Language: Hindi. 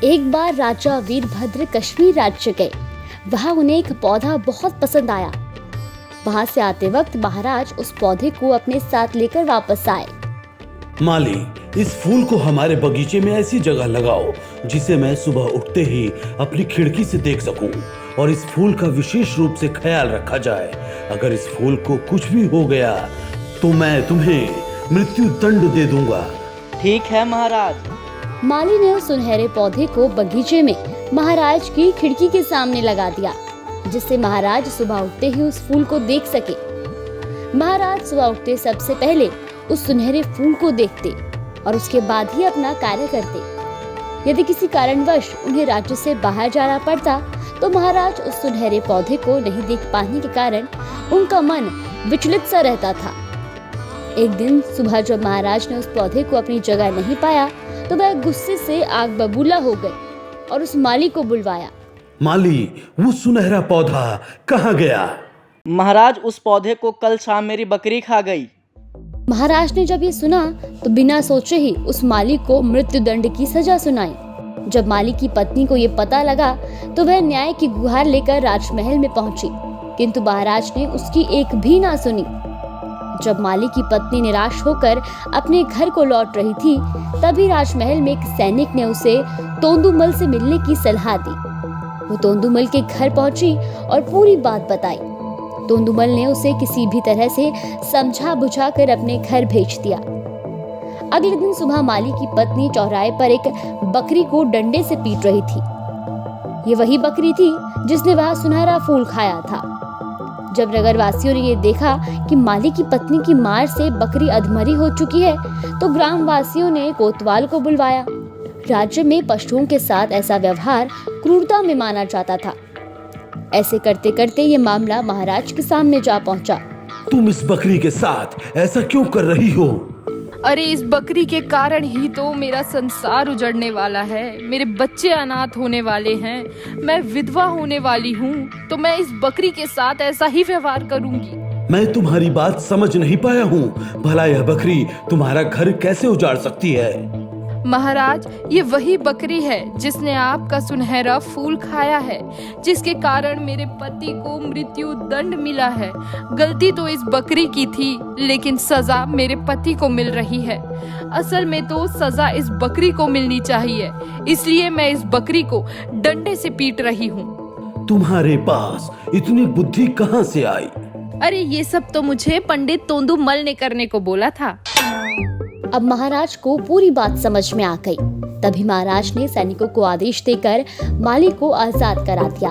एक बार राजा वीरभद्र कश्मीर राज्य गए। वहां उन्हें एक पौधा बहुत पसंद आया। वहां से आते वक्त महाराज उस पौधे को अपने साथ लेकर वापस आए। माली, इस फूल को हमारे बगीचे में ऐसी जगह लगाओ जिसे मैं सुबह उठते ही अपनी खिड़की से देख सकूं, और इस फूल का विशेष रूप से ख्याल रखा जाए। अगर इस फूल को कुछ भी हो गया तो मैं तुम्हें मृत्यु दंड दे दूंगा। ठीक है महाराज। माली ने उस सुनहरे पौधे को बगीचे में महाराज की खिड़की के सामने लगा दिया, जिससे महाराज सुबह उठते ही उस फूल को देख सके। महाराज सुबह उठते सबसे पहले उस सुनहरे फूल को देखते और उसके बाद ही अपना कार्य करते। यदि किसी कारणवश उन्हें राज्य से बाहर जाना पड़ता तो महाराज उस सुनहरे पौधे को नहीं देख पाने के कारण उनका मन विचलित सा रहता था। एक दिन सुबह जब महाराज ने उस पौधे को अपनी जगह नहीं पाया तो वह गुस्से से आग बबूला हो गए और उस माली को बुलवाया। माली, वो सुनहरा पौधा कहाँ गया? महाराज, उस पौधे को कल शाम मेरी बकरी खा गई। महाराज ने जब ये सुना तो बिना सोचे ही उस माली को मृत्यु दंड की सजा सुनाई। जब माली की पत्नी को ये पता लगा तो वह न्याय की गुहार लेकर राजमहल में पहुंची, किंतु महाराज ने उसकी एक भी ना सुनी। जब माली की पत्नी निराश होकर अपने घर को लौट रही थी, तभी राजमहल में एक सैनिक ने उसे तोंदुमल से मिलने की सलाह दी। वो तोंदुमल के घर पहुंची और पूरी बात बताई। तोंदुमल ने उसे किसी भी तरह से समझा बुझा कर अपने घर भेज दिया। अगले दिन सुबह माली की पत्नी चौराहे पर एक बकरी को डंडे से पीट रही थी। ये वही बकरी थी जिसने वह सुनहरा फूल खाया था। जब नगरवासियों ने ये देखा कि माली की पत्नी की मार से बकरी अधमरी हो चुकी है तो ग्रामवासियों ने कोतवाल को बुलवाया। राज्य में पशुओं के साथ ऐसा व्यवहार क्रूरता में माना जाता था। ऐसे करते करते ये मामला महाराज के सामने जा पहुंचा। तुम इस बकरी के साथ ऐसा क्यों कर रही हो? अरे, इस बकरी के कारण ही तो मेरा संसार उजड़ने वाला है। मेरे बच्चे अनाथ होने वाले हैं, मैं विधवा होने वाली हूँ, तो मैं इस बकरी के साथ ऐसा ही व्यवहार करूंगी। मैं तुम्हारी बात समझ नहीं पाया हूँ। भला यह बकरी तुम्हारा घर कैसे उजाड़ सकती है? महाराज, ये वही बकरी है जिसने आपका सुनहरा फूल खाया है, जिसके कारण मेरे पति को मृत्यु दंड मिला है। गलती तो इस बकरी की थी, लेकिन सजा मेरे पति को मिल रही है। असल में तो सजा इस बकरी को मिलनी चाहिए, इसलिए मैं इस बकरी को डंडे से पीट रही हूँ। तुम्हारे पास इतनी बुद्धि कहाँ से आई? अरे, ये सब तो मुझे पंडित तोंदुमल ने करने को बोला था। अब महाराज को पूरी बात समझ में आ गई। तभी महाराज ने सैनिकों को आदेश देकर माली को आजाद करा दिया।